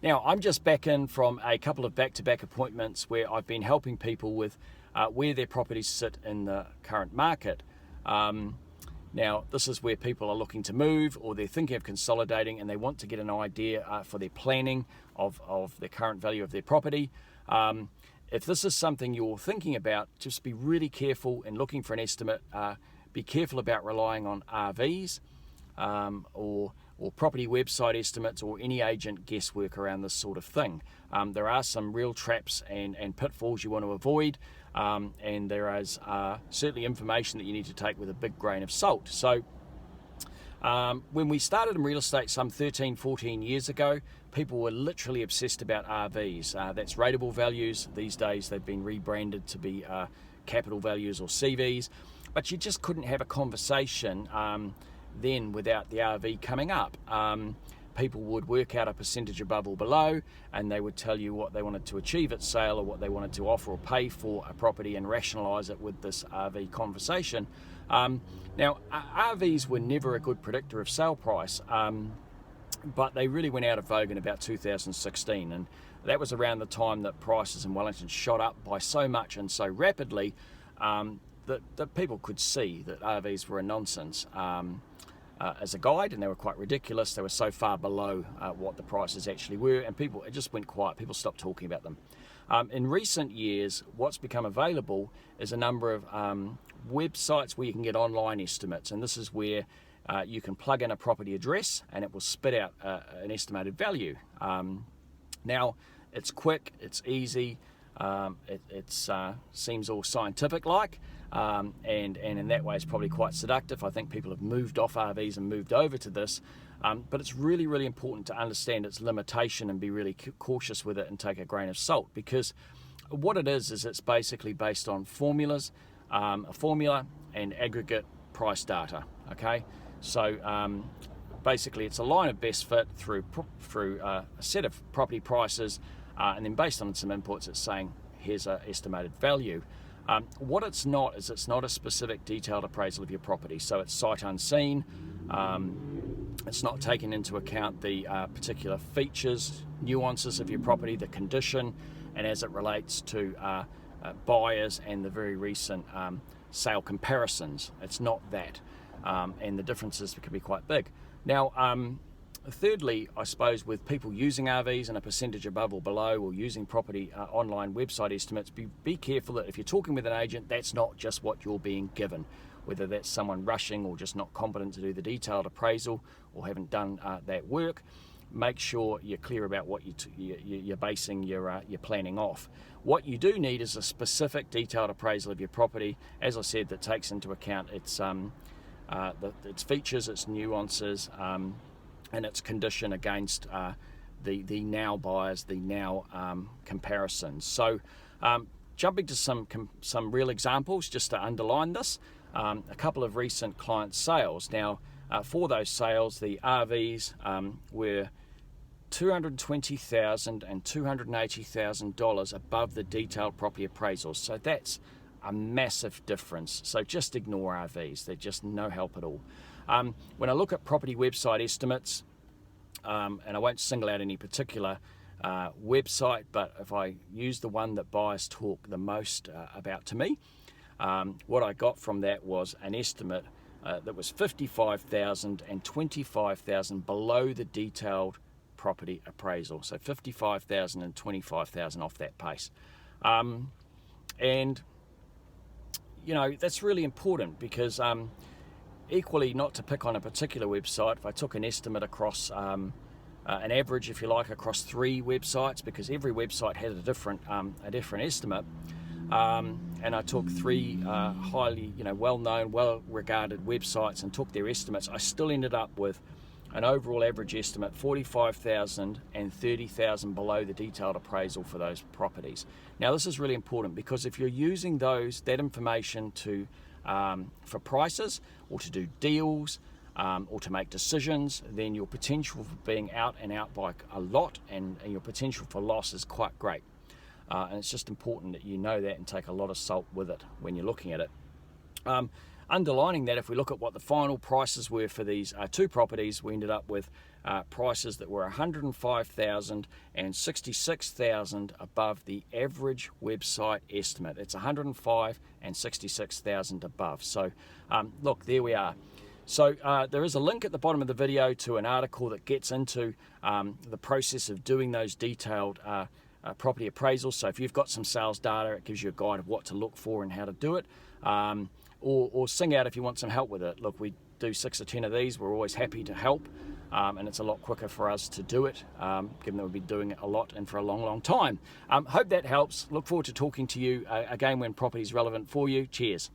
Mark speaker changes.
Speaker 1: Now, I'm just back in from a couple of back-to-back appointments where I've been helping people with where their properties sit in the current market. Now, this is where people are looking to move, or they're thinking of consolidating, and they want to get an idea for their planning of the current value of their property. If this is something you're thinking about, just be really careful in looking for an estimate. Be careful about relying on RVs or property website estimates or any agent guesswork around this sort of thing. There are some real traps and pitfalls you want to avoid, and there is certainly information that you need to take with a big grain of salt. So when we started in real estate some 13, 14 years ago, people were literally obsessed about RVs. That's rateable values. These days they've been rebranded to be capital values or CVs, but you just couldn't have a conversation then without the RV coming up. People would work out a percentage above or below, and they would tell you what they wanted to achieve at sale or what they wanted to offer or pay for a property and rationalise it with this RV conversation. Now, RVs were never a good predictor of sale price, but they really went out of vogue in about 2016, and that was around the time that prices in Wellington shot up by so much and so rapidly that people could see that RVs were a nonsense as a guide, and they were quite ridiculous. They were so far below what the prices actually were, and it just went quiet. People stopped talking about them. In recent years, what's become available is a number of websites where you can get online estimates, and this is where you can plug in a property address and it will spit out an estimated value. Now, it's quick, it's easy, it seems all scientific-like, and in that way it's probably quite seductive. I think people have moved off RVs and moved over to this, but it's really, really important to understand its limitation and be really cautious with it and take a grain of salt, because what it is it's basically based on formulas, a formula and aggregate price data, okay? So basically it's a line of best fit through a set of property prices, and then based on some inputs it's saying here's an estimated value. What it's not is it's not a specific detailed appraisal of your property, so it's sight unseen. It's not taking into account the particular features, nuances of your property, the condition, and as it relates to buyers and the very recent sale comparisons. It's not that, and the differences can be quite big. Now, thirdly, I suppose with people using RVs and a percentage above or below, or using property online website estimates, be careful that if you're talking with an agent, that's not just what you're being given, whether that's someone rushing or just not competent to do the detailed appraisal or haven't done that work. Make sure you're clear about what you're basing your planning off. What you do need is a specific detailed appraisal of your property, as I said, that takes into account its features, its nuances, and its condition against the now buyers, the now comparisons. So jumping to some real examples just to underline this, a couple of recent client sales. Now, for those sales, the RVs were $220,000 and $280,000 above the detailed property appraisals. So that's a massive difference. So just ignore RVs. They're just no help at all. When I look at property website estimates, and I won't single out any particular website, but if I use the one that buyers talk the most about to me, what I got from that was an estimate that was $55,000 and $25,000 below the detailed property appraisal. So $55,000 and $25,000 off that pace. And you know, that's really important because equally, not to pick on a particular website, if I took an estimate across an average, if you like, across 3 websites, because every website has a different estimate, and I took 3 highly, well-known, well-regarded websites and took their estimates, I still ended up with an overall average estimate $45,000 and $30,000 below the detailed appraisal for those properties. Now, this is really important because if you're using that information to for prices or to do deals or to make decisions, then your potential for being out and out by a lot and your potential for loss is quite great. And it's just important that you know that and take a lot of salt with it when you're looking at it. Underlining that, if we look at what the final prices were for these 2 properties, we ended up with prices that were 105,000 and 66,000 above the average website estimate. It's 105 and 66,000 above. So look, there we are. So there is a link at the bottom of the video to an article that gets into the process of doing those detailed property appraisals. So if you've got some sales data, it gives you a guide of what to look for and how to do it. Or sing out if you want some help with it. Look, we do 6 or 10 of these. We're always happy to help, and it's a lot quicker for us to do it, given that we've been doing it a lot and for a long time. Hope that helps. Look forward to talking to you again when property is relevant for you. Cheers.